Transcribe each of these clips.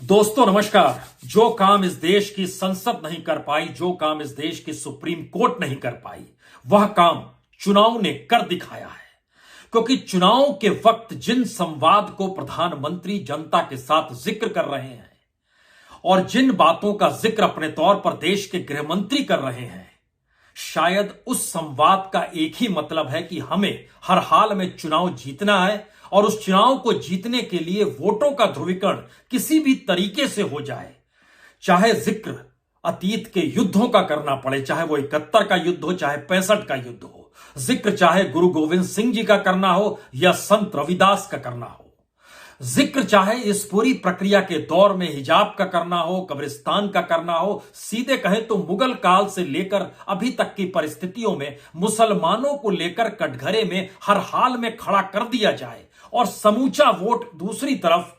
दोस्तों नमस्कार। जो काम इस देश की संसद नहीं कर पाई, जो काम इस देश की सुप्रीम कोर्ट नहीं कर पाई, वह काम चुनाव ने कर दिखाया है। क्योंकि चुनाव के वक्त जिन संवाद को प्रधानमंत्री जनता के साथ जिक्र कर रहे हैं और जिन बातों का जिक्र अपने तौर पर देश के गृह मंत्री कर रहे हैं, शायद उस संवाद का एक ही मतलब है कि हमें हर हाल में चुनाव जीतना है और उस चुनाव को जीतने के लिए वोटों का ध्रुवीकरण किसी भी तरीके से हो जाए। चाहे जिक्र अतीत के युद्धों का करना पड़े, चाहे वो 71 का युद्ध हो, चाहे 65 का युद्ध हो, जिक्र चाहे गुरु गोविंद सिंह जी का करना हो या संत रविदास का करना हो, जिक्र चाहे इस पूरी प्रक्रिया के दौर में हिजाब का करना हो, कब्रिस्तान का करना हो, सीधे कहें तो मुगल काल से लेकर अभी तक की परिस्थितियों में मुसलमानों को लेकर कटघरे में हर हाल में खड़ा कर दिया जाए और समूचा वोट दूसरी तरफ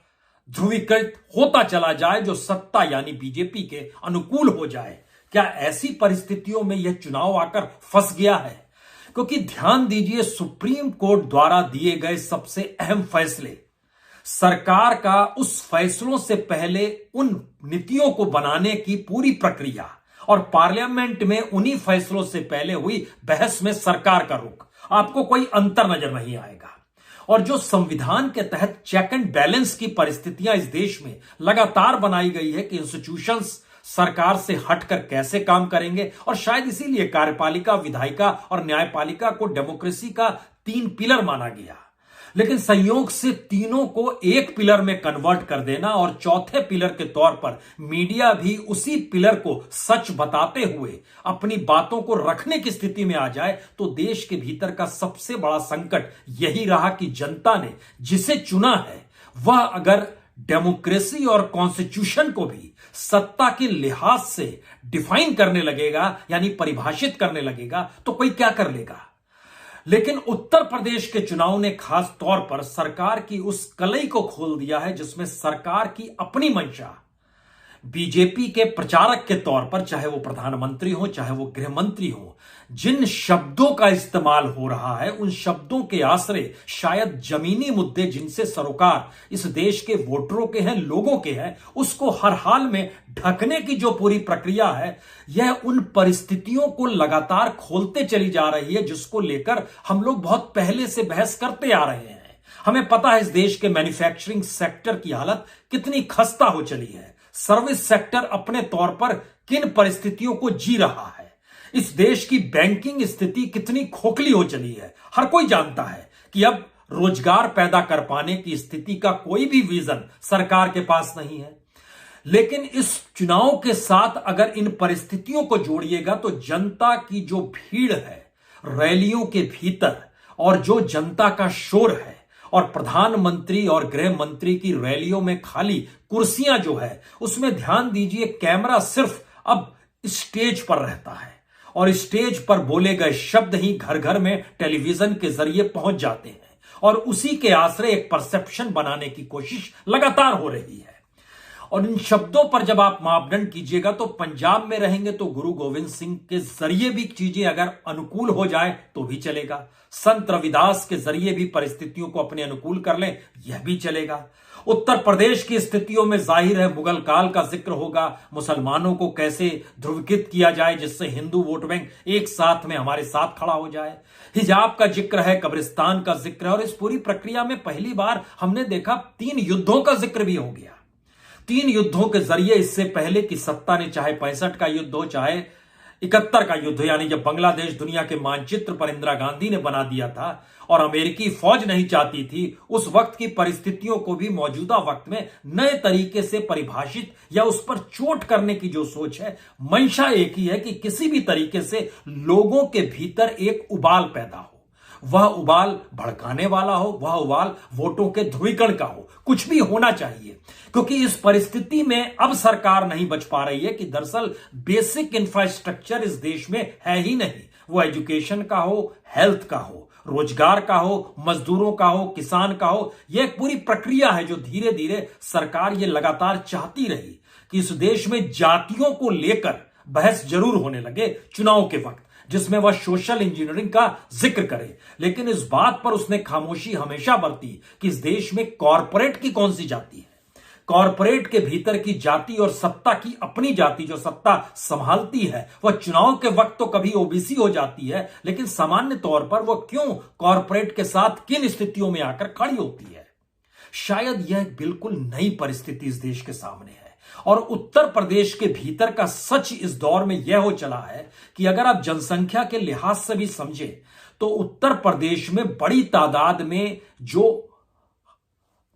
ध्रुवीकृत होता चला जाए जो सत्ता यानी बीजेपी के अनुकूल हो जाए। क्या ऐसी परिस्थितियों में यह चुनाव आकर फंस गया है? क्योंकि ध्यान दीजिए, सुप्रीम कोर्ट द्वारा दिए गए सबसे अहम फैसले, सरकार का उस फैसलों से पहले उन नीतियों को बनाने की पूरी प्रक्रिया और पार्लियामेंट में उन्हीं फैसलों से पहले हुई बहस में सरकार का रुख, आपको कोई अंतर नजर नहीं आएगा। और जो संविधान के तहत चेक एंड बैलेंस की परिस्थितियां इस देश में लगातार बनाई गई है कि इंस्टीट्यूशंस सरकार से हटकर कैसे काम करेंगे, और शायद इसीलिए कार्यपालिका, विधायिका और न्यायपालिका को डेमोक्रेसी का 3 पिलर माना गया। लेकिन संयोग से तीनों को एक पिलर में कन्वर्ट कर देना और चौथे पिलर के तौर पर मीडिया भी उसी पिलर को सच बताते हुए अपनी बातों को रखने की स्थिति में आ जाए, तो देश के भीतर का सबसे बड़ा संकट यही रहा कि जनता ने जिसे चुना है वह अगर डेमोक्रेसी और कॉन्स्टिट्यूशन को भी सत्ता के लिहाज से डिफाइन करने लगेगा, यानी परिभाषित करने लगेगा, तो कोई क्या कर लेगा। लेकिन उत्तर प्रदेश के चुनाव ने खास तौर पर सरकार की उस कलई को खोल दिया है जिसमें सरकार की अपनी मंशा बीजेपी के प्रचारक के तौर पर, चाहे वो प्रधानमंत्री हो चाहे वो गृह मंत्री हो, जिन शब्दों का इस्तेमाल हो रहा है उन शब्दों के आश्रय शायद जमीनी मुद्दे जिनसे सरोकार इस देश के वोटरों के हैं, लोगों के हैं, उसको हर हाल में ढकने की जो पूरी प्रक्रिया है, यह उन परिस्थितियों को लगातार खोलते चली जा रही है जिसको लेकर हम लोग बहुत पहले से बहस करते आ रहे हैं। हमें पता है इस देश के मैन्युफैक्चरिंग सेक्टर की हालत कितनी खस्ता हो चली है, सर्विस सेक्टर अपने तौर पर किन परिस्थितियों को जी रहा है, इस देश की बैंकिंग स्थिति कितनी खोखली हो चली है। हर कोई जानता है कि अब रोजगार पैदा कर पाने की स्थिति का कोई भी विजन सरकार के पास नहीं है। लेकिन इस चुनाव के साथ अगर इन परिस्थितियों को जोड़िएगा तो जनता की जो भीड़ है रैलियों के भीतर और जो जनता का शोर है और प्रधानमंत्री और गृह मंत्री की रैलियों में खाली कुर्सियां जो है, उसमें ध्यान दीजिए कैमरा सिर्फ अब स्टेज पर रहता है और स्टेज पर बोले गए शब्द ही घर घर में टेलीविजन के जरिए पहुंच जाते हैं और उसी के आश्रय एक परसेप्शन बनाने की कोशिश लगातार हो रही है। और इन शब्दों पर जब आप मापदंड कीजिएगा तो पंजाब में रहेंगे तो गुरु गोविंद सिंह के जरिए भी चीजें अगर अनुकूल हो जाए तो भी चलेगा, संत रविदास के जरिए भी परिस्थितियों को अपने अनुकूल कर लें यह भी चलेगा। उत्तर प्रदेश की स्थितियों में जाहिर है मुगल काल का जिक्र होगा, मुसलमानों को कैसे ध्रुवीकृत किया जाए जिससे हिंदू वोट बैंक एक साथ में हमारे साथ खड़ा हो जाए, हिजाब का जिक्र है, कब्रिस्तान का जिक्र है, और इस पूरी प्रक्रिया में पहली बार हमने देखा 3 युद्धों का जिक्र भी हो गया। 3 युद्धों के जरिए, इससे पहले कि सत्ता ने चाहे 65 का युद्ध हो चाहे 71 का युद्ध, यानी जब बांग्लादेश दुनिया के मानचित्र पर इंदिरा गांधी ने बना दिया था और अमेरिकी फौज नहीं चाहती थी, उस वक्त की परिस्थितियों को भी मौजूदा वक्त में नए तरीके से परिभाषित या उस पर चोट करने की जो सोच है, मंशा एक ही है कि किसी भी तरीके से लोगों के भीतर एक उबाल पैदा हो, वह उबाल भड़काने वाला हो, वह उबाल वोटों के ध्रुवीकरण का हो, कुछ भी होना चाहिए। क्योंकि इस परिस्थिति में अब सरकार नहीं बच पा रही है कि दरअसल बेसिक इंफ्रास्ट्रक्चर इस देश में है ही नहीं, वो एजुकेशन का हो, हेल्थ का हो, रोजगार का हो, मजदूरों का हो, किसान का हो, यह एक पूरी प्रक्रिया है जो धीरे धीरे सरकार ये लगातार चाहती रही कि इस देश में जातियों को लेकर बहस जरूर होने लगे चुनाव के वक्त, जिसमें वह सोशल इंजीनियरिंग का जिक्र करे, लेकिन इस बात पर उसने खामोशी हमेशा बरती कि इस देश में कॉरपोरेट की कौन सी जाति है, कॉरपोरेट के भीतर की जाति और सत्ता की अपनी जाति जो सत्ता संभालती है वह चुनाव के वक्त तो कभी ओबीसी हो जाती है, लेकिन सामान्य तौर पर वह क्यों कॉरपोरेट के साथ किन स्थितियों में आकर खड़ी होती है। शायद यह एक बिल्कुल नई परिस्थिति इस देश के सामने है और उत्तर प्रदेश के भीतर का सच इस दौर में यह हो चला है कि अगर आप जनसंख्या के लिहाज से भी समझें तो उत्तर प्रदेश में बड़ी तादाद में जो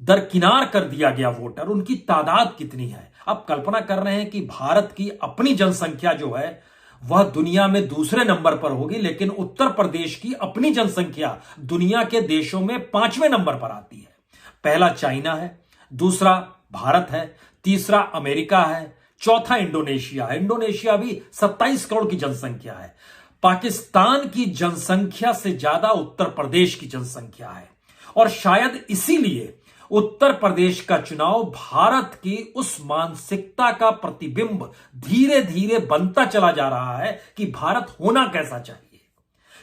दरकिनार कर दिया गया वोटर, उनकी तादाद कितनी है। आप कल्पना कर रहे हैं कि भारत की अपनी जनसंख्या जो है वह दुनिया में दूसरे नंबर पर होगी, लेकिन उत्तर प्रदेश की अपनी जनसंख्या दुनिया के देशों में 5वें नंबर पर आती है। पहला चाइना है, दूसरा भारत है, तीसरा अमेरिका है, चौथा इंडोनेशिया है। इंडोनेशिया भी 27 करोड़ की जनसंख्या है। पाकिस्तान की जनसंख्या से ज्यादा उत्तर प्रदेश की जनसंख्या है और शायद इसीलिए उत्तर प्रदेश का चुनाव भारत की उस मानसिकता का प्रतिबिंब धीरे धीरे बनता चला जा रहा है कि भारत होना कैसा चाहिए।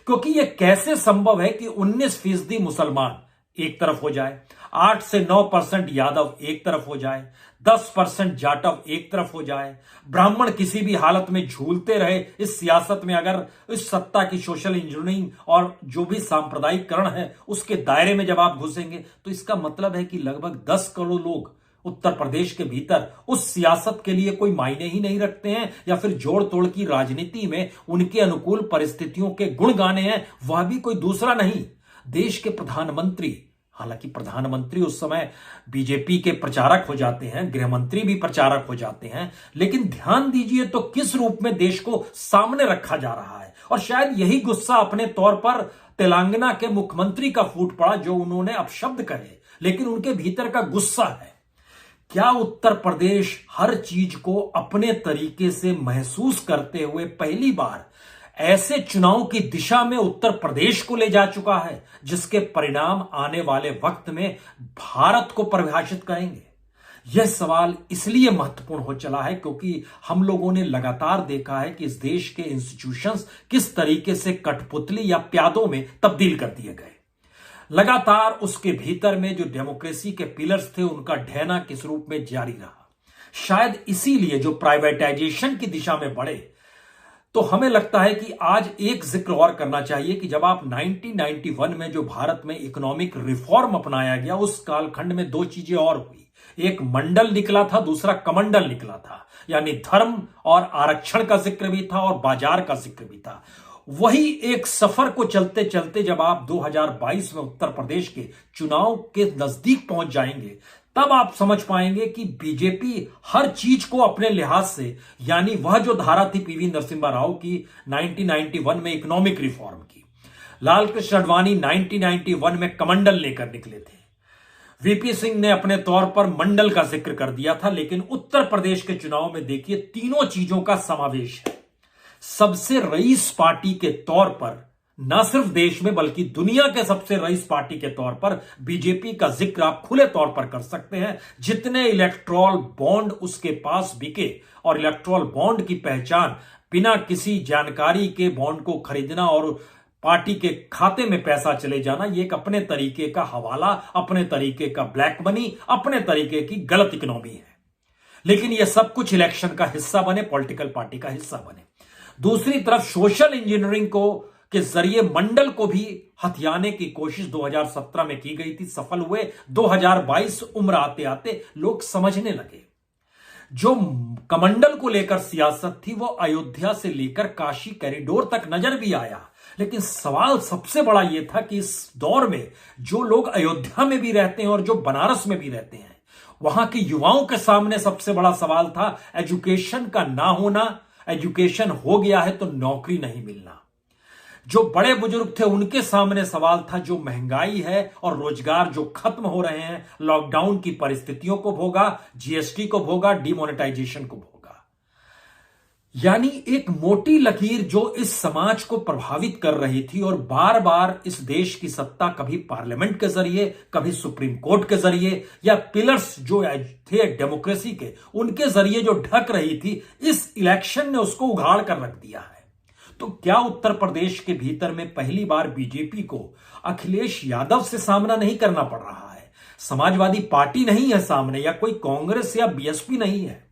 क्योंकि यह कैसे संभव है कि 19% मुसलमान एक तरफ हो जाए, 8 से 9% यादव एक तरफ हो जाए, 10% जाटव एक तरफ हो जाए, ब्राह्मण किसी भी हालत में झूलते रहे इस सियासत में। अगर इस सत्ता की सोशल इंजीनियरिंग और जो भी सांप्रदायिकरण है उसके दायरे में जब आप घुसेंगे तो इसका मतलब है कि लगभग 10 करोड़ लोग उत्तर प्रदेश के भीतर उस सियासत के लिए कोई मायने ही नहीं रखते हैं या फिर जोड़ तोड़ की राजनीति में उनके अनुकूल परिस्थितियों के गुण गाने हैं, वह भी कोई दूसरा नहीं, देश के प्रधानमंत्री। हालांकि प्रधानमंत्री उस समय बीजेपी के प्रचारक हो जाते हैं, गृह मंत्री भी प्रचारक हो जाते हैं, लेकिन ध्यान दीजिए तो किस रूप में देश को सामने रखा जा रहा है। और शायद यही गुस्सा अपने तौर पर तेलंगाना के मुख्यमंत्री का फूट पड़ा, जो उन्होंने अपशब्द कहे, लेकिन उनके भीतर का गुस्सा है। क्या उत्तर प्रदेश हर चीज को अपने तरीके से महसूस करते हुए पहली बार ऐसे चुनाव की दिशा में उत्तर प्रदेश को ले जा चुका है जिसके परिणाम आने वाले वक्त में भारत को परिभाषित करेंगे? यह सवाल इसलिए महत्वपूर्ण हो चला है क्योंकि हम लोगों ने लगातार देखा है कि इस देश के इंस्टीट्यूशंस किस तरीके से कठपुतली या प्यादों में तब्दील कर दिए गए। लगातार उसके भीतर में जो डेमोक्रेसी के पिलर्स थे उनका ढहना किस रूप में जारी रहा। शायद इसीलिए जो प्राइवेटाइजेशन की दिशा में बढ़े, तो हमें लगता है कि आज एक जिक्र और करना चाहिए कि जब आप 1991 में जो भारत में इकोनॉमिक रिफॉर्म अपनाया गया उस कालखंड में 2 चीजें और हुई। एक मंडल निकला था, दूसरा कमंडल निकला था, यानी धर्म और आरक्षण का जिक्र भी था और बाजार का जिक्र भी था। वही एक सफर को चलते चलते जब आप 2022 में उत्तर प्रदेश के चुनाव के नजदीक पहुंच जाएंगे तब आप समझ पाएंगे कि बीजेपी हर चीज को अपने लिहाज से, यानी वह जो धारा थी पीवी नरसिम्हा राव की 1991 में इकोनॉमिक रिफॉर्म की, लाल कृष्ण आडवाणी 1991 में कमंडल लेकर निकले थे, वीपी सिंह ने अपने तौर पर मंडल का जिक्र कर दिया था, लेकिन उत्तर प्रदेश के चुनाव में देखिए तीनों चीजों का समावेश है। सबसे रईस पार्टी के तौर पर न सिर्फ देश में बल्कि दुनिया के सबसे रईस पार्टी के तौर पर बीजेपी का जिक्र आप खुले तौर पर कर सकते हैं। जितने इलेक्ट्रॉल बॉन्ड उसके पास बिके, और इलेक्ट्रॉल बॉन्ड की पहचान बिना किसी जानकारी के बॉन्ड को खरीदना और पार्टी के खाते में पैसा चले जाना, ये एक अपने तरीके का हवाला, अपने तरीके का ब्लैक मनी, अपने तरीके की गलत इकोनॉमी है। लेकिन यह सब कुछ इलेक्शन का हिस्सा बने, पॉलिटिकल पार्टी का हिस्सा बने। दूसरी तरफ सोशल इंजीनियरिंग को के जरिए मंडल को भी हथियाने की कोशिश 2017 में की गई थी, सफल हुए। 2022 उम्र आते आते लोग समझने लगे। जो कमंडल को लेकर सियासत थी वो अयोध्या से लेकर काशी कॉरिडोर तक नजर भी आया, लेकिन सवाल सबसे बड़ा यह था कि इस दौर में जो लोग अयोध्या में भी रहते हैं और जो बनारस में भी रहते हैं, वहां के युवाओं के सामने सबसे बड़ा सवाल था एजुकेशन का ना होना। एजुकेशन हो गया है तो नौकरी नहीं मिलना। जो बड़े बुजुर्ग थे उनके सामने सवाल था जो महंगाई है और रोजगार जो खत्म हो रहे हैं, लॉकडाउन की परिस्थितियों को भोगा, जीएसटी को भोगा, डिमोनेटाइजेशन को भोगा। यानी एक मोटी लकीर जो इस समाज को प्रभावित कर रही थी और बार बार इस देश की सत्ता कभी पार्लियामेंट के जरिए, कभी सुप्रीम कोर्ट के जरिए या पिलर्स जो थे डेमोक्रेसी के, उनके जरिए जो ढक रही थी, इस इलेक्शन ने उसको उघाड़ कर रख दिया है। तो क्या उत्तर प्रदेश के भीतर में पहली बार बीजेपी को अखिलेश यादव से सामना नहीं करना पड़ रहा है? समाजवादी पार्टी नहीं है सामने, या कोई कांग्रेस या बीएसपी नहीं है।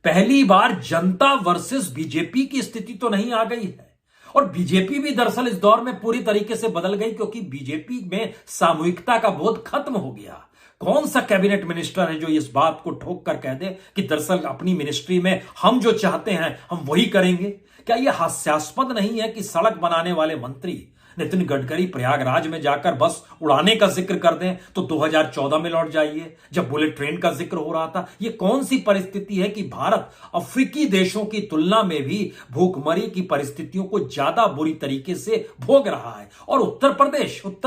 पहली बार जनता वर्सेस बीजेपी की स्थिति तो नहीं आ गई है। और बीजेपी भी दरअसल इस दौर में पूरी तरीके से बदल गई, क्योंकि बीजेपी में सामूहिकता का बोध खत्म हो गया। कौन सा कैबिनेट मिनिस्टर है जो इस बात को ठोक कर कह दे कि दरअसल अपनी मिनिस्ट्री में हम जो चाहते हैं हम वही करेंगे? क्या यह हास्यास्पद नहीं है कि सड़क बनाने वाले मंत्री नितिन गडकरी प्रयागराज में जाकर बस उड़ाने का जिक्र कर दें तो 2014 में लौट जाइए, जब बुलेट ट्रेन का जिक्र हो रहा था। यह कौन सी परिस्थिति है कि भारत अफ्रीकी देशों की तुलना में भी भूखमरी की परिस्थितियों को ज्यादा बुरी तरीके से भोग रहा है? और उत्तर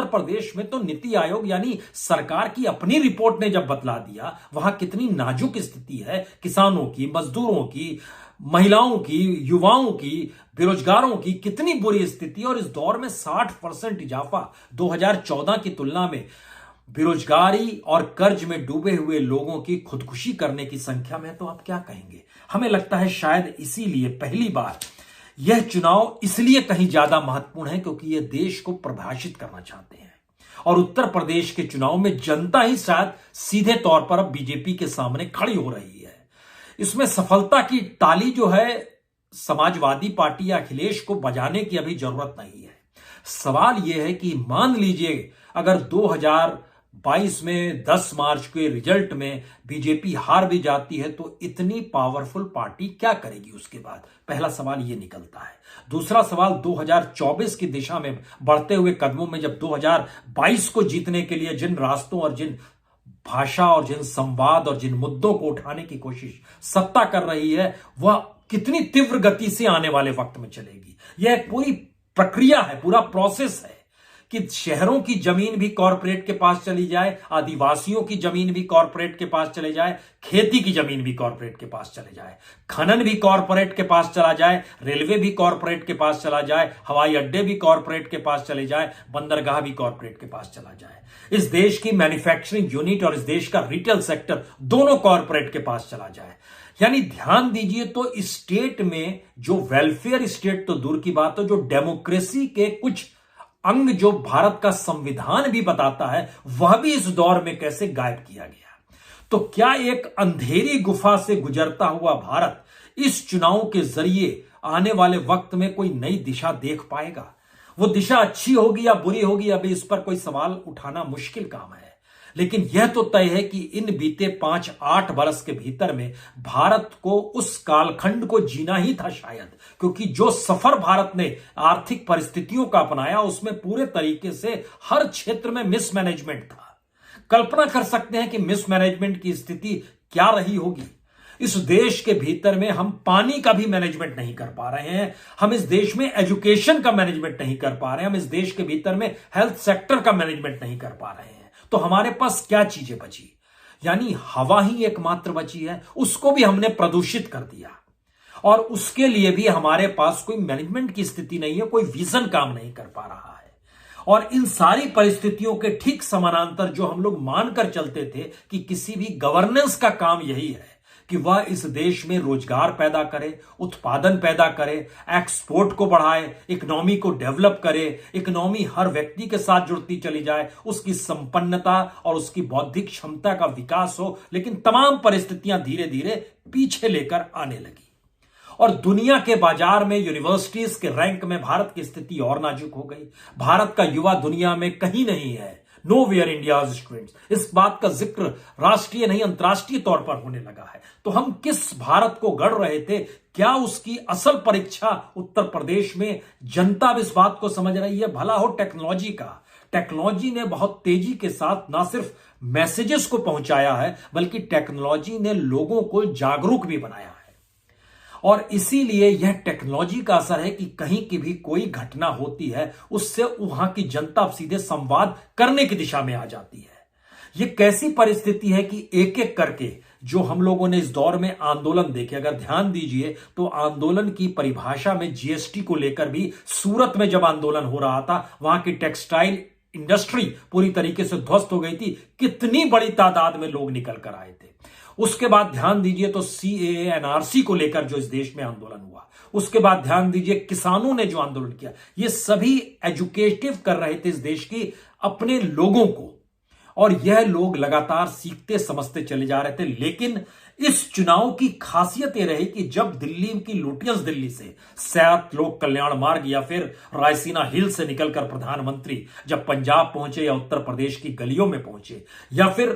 प्रदेश में तो नीति आयोग यानी सरकार की अपनी रिपोर्ट ने जब बतला दिया वहां कितनी नाजुक स्थिति है किसानों की, मजदूरों की, महिलाओं की, युवाओं की, बेरोजगारों की कितनी बुरी स्थिति। और इस दौर में 60% इजाफा 2014 की तुलना में बेरोजगारी और कर्ज में डूबे हुए लोगों की खुदकुशी करने की संख्या में, तो आप क्या कहेंगे? हमें लगता है शायद इसीलिए पहली बार यह चुनाव इसलिए कहीं ज्यादा महत्वपूर्ण है क्योंकि यह देश को परिभाषित करना चाहते हैं। और उत्तर प्रदेश के चुनाव में जनता ही शायद सीधे तौर पर अब बीजेपी के सामने खड़ी हो रही है। इसमें सफलता की ताली जो है समाजवादी पार्टी या अखिलेश को बजाने की अभी जरूरत नहीं है। सवाल यह है कि मान लीजिए अगर 2022 में 10 मार्च के रिजल्ट में बीजेपी हार भी जाती है तो इतनी पावरफुल पार्टी क्या करेगी उसके बाद? पहला सवाल यह निकलता है। दूसरा सवाल 2024 की दिशा में बढ़ते हुए कदमों में जब 2022 को जीतने के लिए जिन रास्तों और जिन भाषा और जिन संवाद और जिन मुद्दों को उठाने की कोशिश सत्ता कर रही है वह कितनी तीव्र गति से आने वाले वक्त में चलेगी? यह एक पूरी प्रक्रिया है, पूरा प्रोसेस है कि शहरों की जमीन भी कॉरपोरेट के पास चली जाए, आदिवासियों की जमीन भी कॉरपोरेट के पास चले जाए, खेती की जमीन भी कॉरपोरेट के पास चले जाए, खनन भी कॉरपोरेट के पास चला जाए, रेलवे भी कॉरपोरेट के पास चला जाए, हवाई अड्डे भी कॉरपोरेट के पास चले जाए, बंदरगाह भी कॉरपोरेट के पास चला जाए। इस देश की मैन्युफैक्चरिंग यूनिट और इस देश का रिटेल सेक्टर दोनों कॉरपोरेट के पास चला जाए। यानी ध्यान दीजिए, तो स्टेट में जो वेलफेयर स्टेट तो दूर की बात है, जो डेमोक्रेसी के कुछ अंग जो भारत का संविधान भी बताता है वह भी इस दौर में कैसे गायब किया गया। तो क्या एक अंधेरी गुफा से गुजरता हुआ भारत इस चुनाव के जरिए आने वाले वक्त में कोई नई दिशा देख पाएगा? वो दिशा अच्छी होगी या बुरी होगी अभी इस पर कोई सवाल उठाना मुश्किल काम है, लेकिन यह तो तय है कि इन बीते 5-8 वर्ष के भीतर में भारत को उस कालखंड को जीना ही था शायद, क्योंकि जो सफर भारत ने आर्थिक परिस्थितियों का अपनाया उसमें पूरे तरीके से हर क्षेत्र में मिसमैनेजमेंट था। कल्पना कर सकते हैं कि मिसमैनेजमेंट की स्थिति क्या रही होगी। इस देश के भीतर में हम पानी का भी मैनेजमेंट नहीं कर पा रहे हैं, हम इस देश में एजुकेशन का मैनेजमेंट नहीं कर पा रहे हैं, हम इस देश के भीतर में हेल्थ सेक्टर का मैनेजमेंट नहीं कर पा रहे हैं। तो हमारे पास क्या चीजें बची? यानी हवा ही एकमात्र बची है, उसको भी हमने प्रदूषित कर दिया। और उसके लिए भी हमारे पास कोई मैनेजमेंट की स्थिति नहीं है, कोई विजन काम नहीं कर पा रहा है। और इन सारी परिस्थितियों के ठीक समानांतर जो हम लोग मानकर चलते थे कि किसी भी गवर्नेंस का काम यही है कि वह इस देश में रोजगार पैदा करे, उत्पादन पैदा करे, एक्सपोर्ट को बढ़ाए, इकोनॉमी को डेवलप करे, इकोनॉमी हर व्यक्ति के साथ जुड़ती चली जाए, उसकी संपन्नता और उसकी बौद्धिक क्षमता का विकास हो। लेकिन तमाम परिस्थितियां धीरे धीरे पीछे लेकर आने लगी और दुनिया के बाजार में यूनिवर्सिटीज के रैंक में भारत की स्थिति और नाजुक हो गई। भारत का युवा दुनिया में कहीं नहीं है, नो वेयर इंडियाज स्टूडेंट्स। इस बात का जिक्र राष्ट्रीय नहीं अंतर्राष्ट्रीय तौर पर होने लगा है। तो हम किस भारत को गढ़ रहे थे? क्या उसकी असल परीक्षा उत्तर प्रदेश में जनता अब इस बात को समझ रही है? भला हो टेक्नोलॉजी का। टेक्नोलॉजी ने बहुत तेजी के साथ ना सिर्फ मैसेजेस को पहुंचाया है बल्कि टेक्नोलॉजी ने लोगों को जागरूक भी बनाया है। और इसीलिए यह टेक्नोलॉजी का असर है कि कहीं की भी कोई घटना होती है उससे वहां की जनता सीधे संवाद करने की दिशा में आ जाती है। यह कैसी परिस्थिति है कि एक एक करके जो हम लोगों ने इस दौर में आंदोलन देखे, अगर ध्यान दीजिए तो आंदोलन की परिभाषा में जीएसटी को लेकर भी सूरत में जब आंदोलन हो रहा था वहां की टेक्सटाइल इंडस्ट्री पूरी तरीके से ध्वस्त हो गई थी। कितनी बड़ी तादाद में लोग निकल कर आए थे। उसके बाद ध्यान दीजिए तो सीएए एनआरसी को लेकर जो इस देश में आंदोलन हुआ, उसके बाद ध्यान दीजिए किसानों ने जो आंदोलन किया, ये सभी एजुकेटिव कर रहे थे इस देश की अपने लोगों को। और यह लोग लगातार सीखते समझते चले जा रहे थे। लेकिन इस चुनाव की खासियत यह रही कि जब दिल्ली की लुटियंस दिल्ली से सैयद लोक कल्याण मार्ग या फिर रायसीना हिल से निकलकर प्रधानमंत्री जब पंजाब पहुंचे या उत्तर प्रदेश की गलियों में पहुंचे या फिर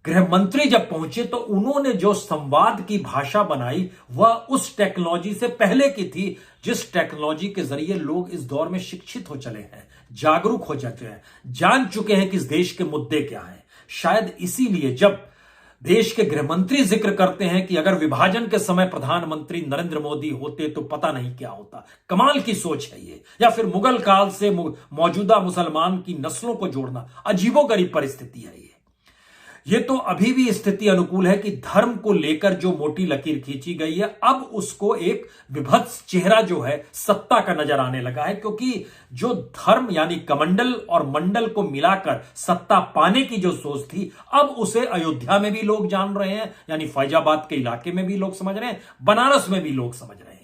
गृह मंत्री जब पहुंचे, तो उन्होंने जो संवाद की भाषा बनाई वह उस टेक्नोलॉजी से पहले की थी जिस टेक्नोलॉजी के जरिए लोग इस दौर में शिक्षित हो चले हैं, जागरूक हो चुके हैं, जान चुके हैं कि इस देश के मुद्दे क्या हैं। शायद इसीलिए जब देश के गृह मंत्री जिक्र करते हैं कि अगर विभाजन के समय प्रधानमंत्री नरेंद्र मोदी होते तो पता नहीं क्या होता, कमाल की सोच है ये। या फिर मुगल काल से मौजूदा मुसलमान की नस्लों को जोड़ना, अजीबोगरीब परिस्थिति है ये तो अभी भी स्थिति अनुकूल है कि धर्म को लेकर जो मोटी लकीर खींची गई है, अब उसको एक विभत्स चेहरा जो है सत्ता का नजर आने लगा है। क्योंकि जो धर्म यानी कमंडल और मंडल को मिलाकर सत्ता पाने की जो सोच थी, अब उसे अयोध्या में भी लोग जान रहे हैं, यानी फैजाबाद के इलाके में भी लोग समझ रहे हैं, बनारस में भी लोग समझ रहे हैं।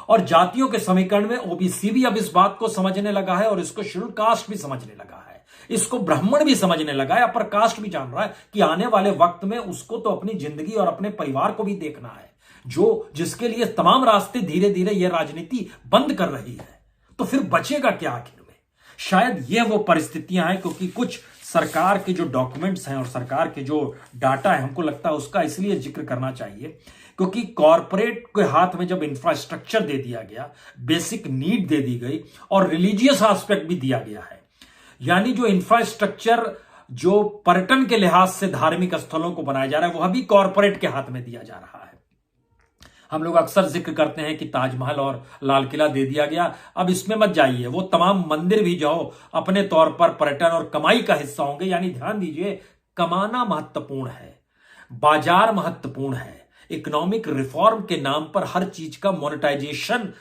और जातियों के समीकरण में ओबीसी भी अब इस बात को समझने लगा है और इसको शेड्यूल कास्ट भी समझने लगा है, इसको ब्राह्मण भी समझने लगा है, अपर कास्ट भी जान रहा है कि आने वाले वक्त में उसको तो अपनी जिंदगी और अपने परिवार को भी देखना है, जो जिसके लिए तमाम रास्ते धीरे धीरे यह राजनीति बंद कर रही है। तो फिर बचेगा क्या आखिर में? शायद यह वो परिस्थितियां हैं, क्योंकि कुछ सरकार के जो डॉक्यूमेंट्स हैं और सरकार के जो डाटा है, हमको लगता है उसका इसलिए जिक्र करना चाहिए क्योंकि कॉरपोरेट के हाथ में जब इंफ्रास्ट्रक्चर दे दिया गया, बेसिक नीड दे दी गई और रिलीजियस एस्पेक्ट भी दिया गया है, यानी जो इंफ्रास्ट्रक्चर जो पर्यटन के लिहाज से धार्मिक स्थलों को बनाया जा रहा है वह भी कॉरपोरेट के हाथ में दिया जा रहा है। हम लोग अक्सर जिक्र करते हैं कि ताजमहल और लाल किला दे दिया गया, अब इसमें मत जाइए, वो तमाम मंदिर भी जाओ अपने तौर पर पर्यटन और कमाई का हिस्सा होंगे। यानी ध्यान दीजिए, कमाना महत्वपूर्ण है, बाजार महत्वपूर्ण है, इकोनॉमिक रिफॉर्म के नाम पर हर चीज का मोनेटाइजेशन।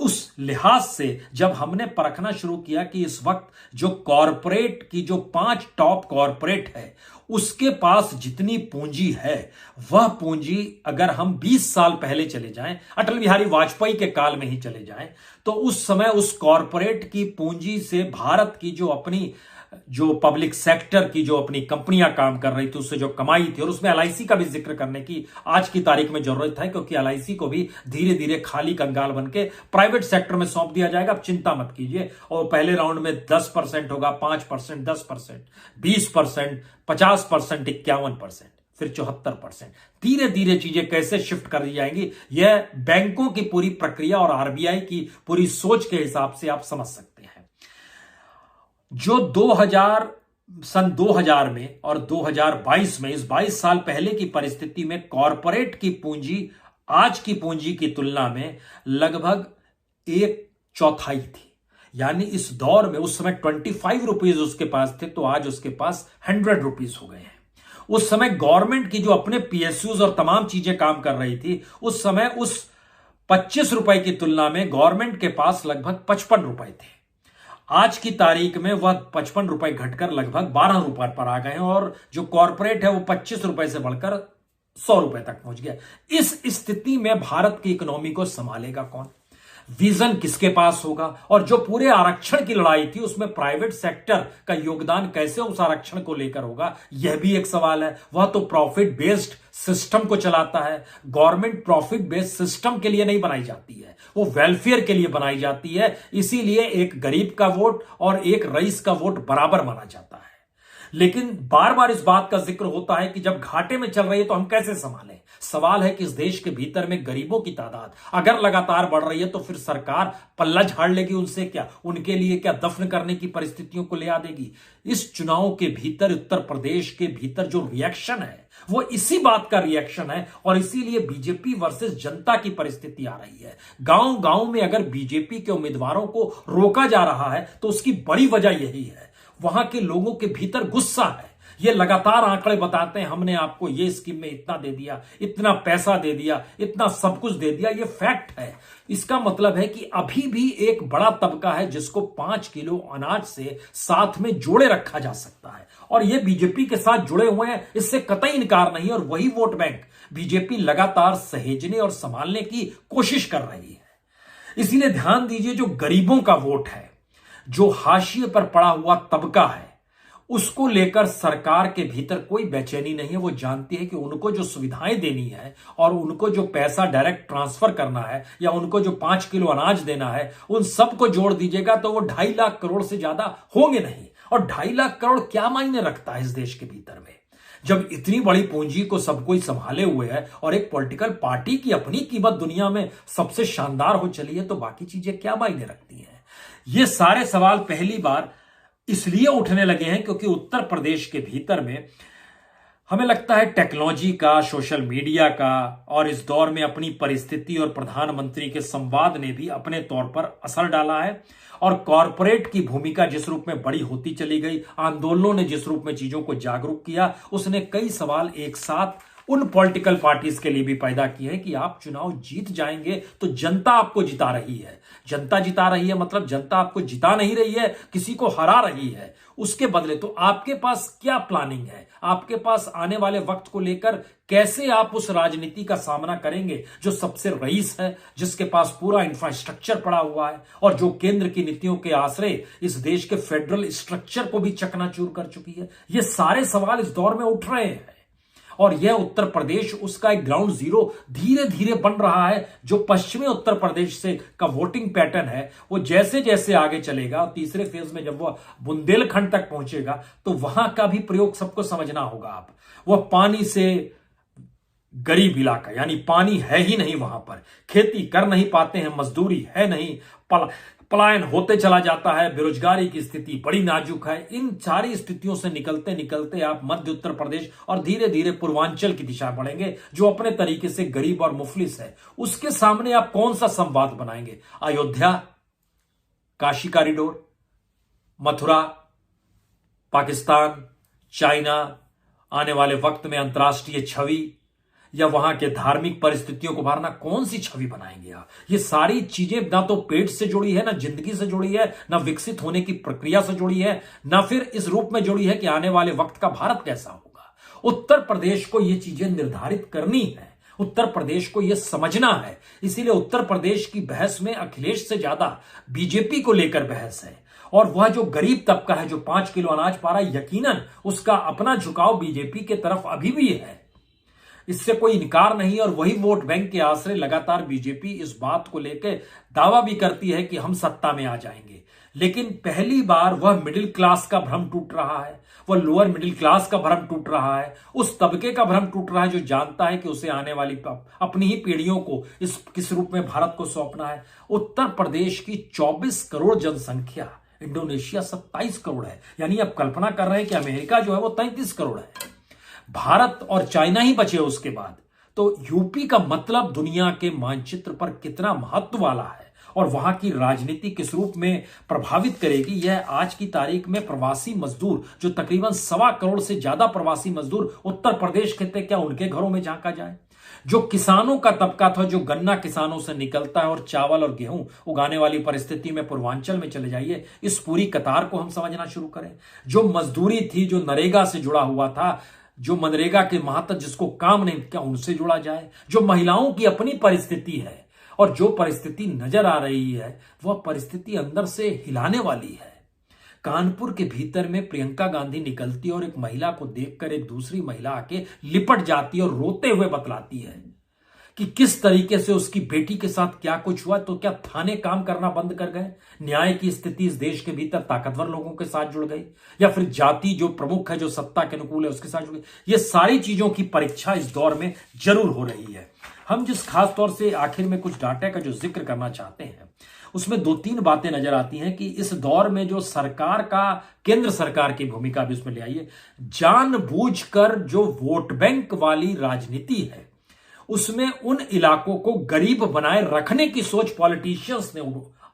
उस लिहाज से जब हमने परखना शुरू किया कि इस वक्त जो कॉरपोरेट की जो 5 टॉप कॉरपोरेट है उसके पास जितनी पूंजी है, वह पूंजी अगर हम 20 साल पहले चले जाएं, अटल बिहारी वाजपेयी के काल में ही चले जाएं, तो उस समय उस कॉरपोरेट की पूंजी से भारत की जो अपनी जो पब्लिक सेक्टर की जो अपनी कंपनियां काम कर रही थी उससे जो कमाई थी, और उसमें एलआईसी का भी जिक्र करने की आज की तारीख में जरूरत है, क्योंकि एलआईसी को भी धीरे धीरे खाली कंगाल बन के प्राइवेट सेक्टर में सौंप दिया जाएगा। अब चिंता मत कीजिए, और पहले राउंड में 10% होगा, 5%, 10%, 20%, 50%, 51%, फिर 74%। धीरे धीरे चीजें कैसे शिफ्ट कर दी जाएंगी, यह बैंकों की पूरी प्रक्रिया और आरबीआई की पूरी सोच के हिसाब से आप समझ सकते हैं। जो सन 2000 में और 2022 में, इस 22 साल पहले की परिस्थिति में कॉरपोरेट की पूंजी आज की पूंजी की तुलना में लगभग 1/4 थी। यानी इस दौर में उस समय 25 रुपीज उसके पास थे, तो आज उसके पास 100 रुपीज हो गए हैं। उस समय गवर्नमेंट की जो अपने पीएसयूज और तमाम चीजें काम कर रही थी, उस समय उस 25 रुपए की तुलना में गवर्नमेंट के पास लगभग 55 रुपए थे। आज की तारीख में वह 55 रुपए घटकर लगभग 12 रुपए पर आ गए हैं, और जो कॉरपोरेट है वो 25 रुपए से बढ़कर 100 रुपए तक पहुंच गया। इस स्थिति में भारत की इकोनॉमी को संभालेगा कौन? विजन किसके पास होगा? और जो पूरे आरक्षण की लड़ाई थी उसमें प्राइवेट सेक्टर का योगदान कैसे उस आरक्षण को लेकर होगा, यह भी एक सवाल है। वह तो प्रॉफिट बेस्ड सिस्टम को चलाता है। गवर्नमेंट प्रॉफिट बेस्ड सिस्टम के लिए नहीं बनाई जाती है, वो वेलफेयर के लिए बनाई जाती है। इसीलिए एक गरीब का वोट और एक रईस का वोट बराबर माना जाता है। लेकिन बार बार इस बात का जिक्र होता है कि जब घाटे में चल रही है तो हम कैसे संभालें। सवाल है कि इस देश के भीतर में गरीबों की तादाद अगर लगातार बढ़ रही है तो फिर सरकार पल्ला झाड़ लेगी उनसे क्या, उनके लिए क्या दफन करने की परिस्थितियों को ले आ देगी। इस चुनाव के भीतर उत्तर प्रदेश के भीतर जो रिएक्शन है वो इसी बात का रिएक्शन है, और इसीलिए बीजेपी वर्सेस जनता की परिस्थिति आ रही है। गांव गांव में अगर बीजेपी के उम्मीदवारों को रोका जा रहा है तो उसकी बड़ी वजह यही है, वहां के लोगों के भीतर गुस्सा है। ये लगातार आंकड़े बताते हैं, हमने आपको ये स्कीम में इतना दे दिया, इतना पैसा दे दिया, इतना सब कुछ दे दिया, ये फैक्ट है। इसका मतलब है कि अभी भी एक बड़ा तबका है जिसको 5 किलो अनाज से साथ में जोड़े रखा जा सकता है, और ये बीजेपी के साथ जुड़े हुए हैं, इससे कतई इनकार नहीं। और वही वोट बैंक बीजेपी लगातार सहेजने और संभालने की कोशिश कर रही है। इसीलिए ध्यान दीजिए, जो गरीबों का वोट है, जो हाशिए पर पड़ा हुआ तबका है, उसको लेकर सरकार के भीतर कोई बेचैनी नहीं है। वो जानती है कि उनको जो सुविधाएं देनी है और उनको जो पैसा डायरेक्ट ट्रांसफर करना है या उनको जो 5 किलो अनाज देना है, उन सबको जोड़ दीजिएगा तो वो 2.5 लाख करोड़ से ज्यादा होंगे नहीं। और 2.5 लाख करोड़ क्या मायने रखता है इस देश के भीतर में, जब इतनी बड़ी पूंजी को सब कोई संभाले हुए है और एक पॉलिटिकल पार्टी की अपनी कीमत दुनिया में सबसे शानदार हो चली है, तो बाकी चीजें क्या मायने रखती हैं। ये सारे सवाल पहली बार इसलिए उठने लगे हैं क्योंकि उत्तर प्रदेश के भीतर में हमें लगता है टेक्नोलॉजी का, सोशल मीडिया का और इस दौर में अपनी परिस्थिति और प्रधानमंत्री के संवाद ने भी अपने तौर पर असर डाला है। और कॉरपोरेट की भूमिका जिस रूप में बड़ी होती चली गई, आंदोलनों ने जिस रूप में चीजों को जागरूक किया, उसने कई सवाल एक साथ उन पॉलिटिकल पार्टीज के लिए भी पैदा किए हैं कि आप चुनाव जीत जाएंगे तो जनता आपको जिता रही है। जनता जिता रही है मतलब जनता आपको जिता नहीं रही है, किसी को हरा रही है। उसके बदले तो आपके पास क्या प्लानिंग है, आपके पास आने वाले वक्त को लेकर कैसे आप उस राजनीति का सामना करेंगे जो सबसे रईस है, जिसके पास पूरा इंफ्रास्ट्रक्चर पड़ा हुआ है और जो केंद्र की नीतियों के आश्रय इस देश के फेडरल स्ट्रक्चर को भी चकनाचूर कर चुकी है। ये सारे सवाल इस दौर में उठ रहे हैं और यह उत्तर प्रदेश उसका एक ग्राउंड जीरो धीरे धीरे बन रहा है। जो पश्चिमी उत्तर प्रदेश से का वोटिंग पैटर्न है, वो जैसे जैसे आगे चलेगा और तीसरे फेज में जब वह बुंदेलखंड तक पहुंचेगा तो वहां का भी प्रयोग सबको समझना होगा। आप वह पानी से गरीब इलाका, यानी पानी है ही नहीं, वहां पर खेती कर नहीं पाते हैं, मजदूरी है नहीं, पलायन होते चला जाता है, बेरोजगारी की स्थिति बड़ी नाजुक है। इन सारी स्थितियों से निकलते निकलते आप मध्य उत्तर प्रदेश और धीरे धीरे पूर्वांचल की दिशा बढ़ेंगे जो अपने तरीके से गरीब और मुफलिस है। उसके सामने आप कौन सा संवाद बनाएंगे? अयोध्या, काशी कॉरिडोर, मथुरा, पाकिस्तान, चाइना, आने वाले वक्त में अंतर्राष्ट्रीय छवि या वहां के धार्मिक परिस्थितियों को भरना, कौन सी छवि बनाएंगे आप? ये सारी चीजें ना तो पेट से जुड़ी है, ना जिंदगी से जुड़ी है, ना विकसित होने की प्रक्रिया से जुड़ी है, ना फिर इस रूप में जुड़ी है कि आने वाले वक्त का भारत कैसा होगा। उत्तर प्रदेश को ये चीजें निर्धारित करनी है, उत्तर प्रदेश को यह समझना है। इसीलिए उत्तर प्रदेश की बहस में अखिलेश से ज्यादा बीजेपी को लेकर बहस है। और वह जो गरीब तबका है जो 5 किलो अनाज पा रहा है, यकीनन उसका अपना झुकाव बीजेपी के तरफ अभी भी है, इससे कोई इनकार नहीं। और वही वोट बैंक के आश्रय लगातार बीजेपी इस बात को लेकर दावा भी करती है कि हम सत्ता में आ जाएंगे। लेकिन पहली बार वह मिडिल क्लास का भ्रम टूट रहा है, वह लोअर मिडिल क्लास का भ्रम टूट रहा है, उस तबके का भ्रम टूट रहा है जो जानता है कि उसे आने वाली अपनी ही पीढ़ियों को किस रूप में भारत को सौंपना है। उत्तर प्रदेश की 24 करोड़ जनसंख्या, इंडोनेशिया 27 करोड़ है, यानी आप कल्पना कर रहे हैं कि अमेरिका जो है वो 33 करोड़ है, भारत और चाइना ही बचे उसके बाद। तो यूपी का मतलब दुनिया के मानचित्र पर कितना महत्व वाला है और वहां की राजनीति किस रूप में प्रभावित करेगी, यह आज की तारीख में प्रवासी मजदूर जो तकरीबन 1.25 करोड़ से ज्यादा प्रवासी मजदूर उत्तर प्रदेश के थे, क्या उनके घरों में झांका जाए? जो किसानों का तबका था, जो गन्ना किसानों से निकलता है और चावल और गेहूं उगाने वाली परिस्थिति में पूर्वांचल में चले जाइए, इस पूरी कतार को हम समझना शुरू करें। जो मजदूरी थी, जो नरेगा से जुड़ा हुआ था, जो मनरेगा के मातहत जिसको काम नहीं, क्या उनसे जुड़ा जाए? जो महिलाओं की अपनी परिस्थिति है और जो परिस्थिति नजर आ रही है, वह परिस्थिति अंदर से हिलाने वाली है। कानपुर के भीतर में प्रियंका गांधी निकलती है और एक महिला को देखकर एक दूसरी महिला आके लिपट जाती है और रोते हुए बतलाती है कि किस तरीके से उसकी बेटी के साथ क्या कुछ हुआ। तो क्या थाने काम करना बंद कर गए? न्याय की स्थिति इस देश के भीतर ताकतवर लोगों के साथ जुड़ गई, या फिर जाति जो प्रमुख है, जो सत्ता के अनुकूल है, उसके साथ जुड़ गई? ये सारी चीजों की परीक्षा इस दौर में जरूर हो रही है। हम जिस खास तौर से आखिर में कुछ डाटा का जो जिक्र करना चाहते हैं, उसमें 2-3 बातें नजर आती हैं कि इस दौर में जो सरकार का, केंद्र सरकार की भूमिका भी उसमें ले आइए। जानबूझकर जो वोट बैंक वाली राजनीति है, उसमें उन इलाकों को गरीब बनाए रखने की सोच पॉलिटिशियंस ने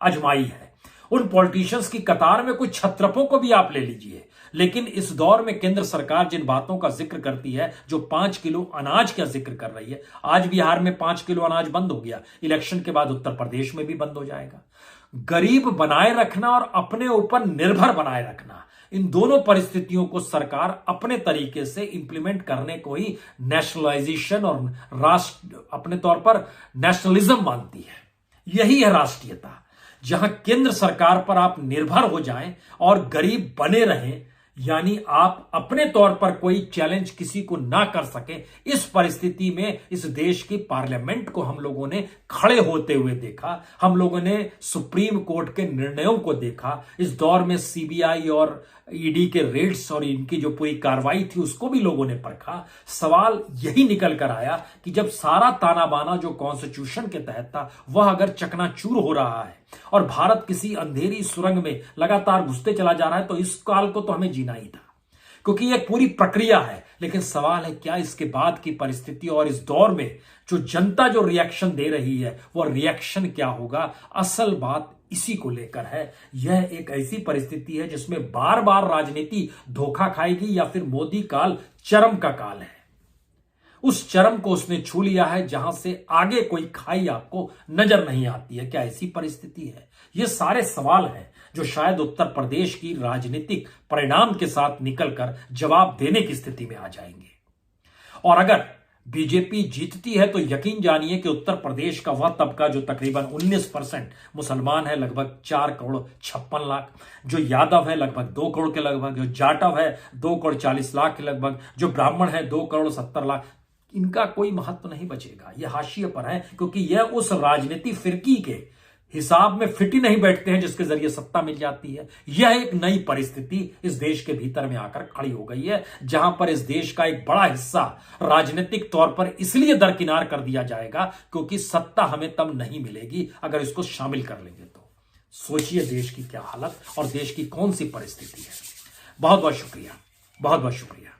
आजमाई है। उन पॉलिटिशियंस की कतार में कुछ छत्रपों को भी आप ले लीजिए, लेकिन इस दौर में केंद्र सरकार जिन बातों का जिक्र करती है, जो 5 किलो अनाज का जिक्र कर रही है, आज बिहार में 5 किलो अनाज बंद हो गया, इलेक्शन के बाद उत्तर प्रदेश में भी बंद हो जाएगा। गरीब बनाए रखना और अपने ऊपर निर्भर बनाए रखना, इन दोनों परिस्थितियों को सरकार अपने तरीके से इंप्लीमेंट करने को ही नेशनलाइजेशन और राष्ट्र अपने तौर पर नेशनलिज्म मानती है। यही है राष्ट्रीयता, जहां केंद्र सरकार पर आप निर्भर हो जाएं और गरीब बने रहें। यानी आप अपने तौर पर कोई चैलेंज किसी को ना कर सके, इस परिस्थिति में इस देश की पार्लियामेंट को हम लोगों ने खड़े होते हुए देखा, हम लोगों ने सुप्रीम कोर्ट के निर्णयों को देखा, इस दौर में सीबीआई और ईडी के रेड्स और इनकी जो पूरी कार्रवाई थी उसको भी लोगों ने परखा। सवाल यही निकल कर आया कि जब सारा ताना बाना जो कॉन्स्टिट्यूशन के तहत था वह अगर चकनाचूर हो रहा है और भारत किसी अंधेरी सुरंग में लगातार घुसते चला जा रहा है, तो इस काल को तो हमें जीना ही था, क्योंकि यह पूरी प्रक्रिया है। लेकिन सवाल है क्या इसके बाद की परिस्थिति और इस दौर में जो जनता जो रिएक्शन दे रही है वह रिएक्शन क्या होगा। असल बात इसी को लेकर है। यह एक ऐसी परिस्थिति है जिसमें बार बार राजनीति धोखा खाएगी या फिर मोदी काल चरम का काल है। उस चरम को उसने छू लिया है जहां से आगे कोई खाई आपको नजर नहीं आती है। क्या ऐसी परिस्थिति है? ये सारे सवाल हैं जो शायद उत्तर प्रदेश की राजनीतिक परिणाम के साथ निकलकर जवाब देने की स्थिति में आ जाएंगे। और अगर बीजेपी जीतती है तो यकीन जानिए कि उत्तर प्रदेश का वह तबका जो तकरीबन 19% मुसलमान है, लगभग 4 करोड़ 56 लाख, जो यादव है लगभग 2 करोड़ के लगभग, जो जाटव है 2 करोड़ 40 लाख के लगभग, जो ब्राह्मण है 2 करोड़ 70 लाख, इनका कोई महत्व नहीं बचेगा। यह हाशिए पर है, क्योंकि यह उस राजनीति फिरकी के हिसाब में फिट ही नहीं बैठते हैं जिसके जरिए सत्ता मिल जाती है। यह एक नई परिस्थिति इस देश के भीतर में आकर खड़ी हो गई है, जहां पर इस देश का एक बड़ा हिस्सा राजनीतिक तौर पर इसलिए दरकिनार कर दिया जाएगा क्योंकि सत्ता हमें तब नहीं मिलेगी अगर इसको शामिल कर लेंगे तो। सोचिए देश की क्या हालत और देश की कौन सी परिस्थिति है। बहुत बहुत शुक्रिया, बहुत बहुत शुक्रिया।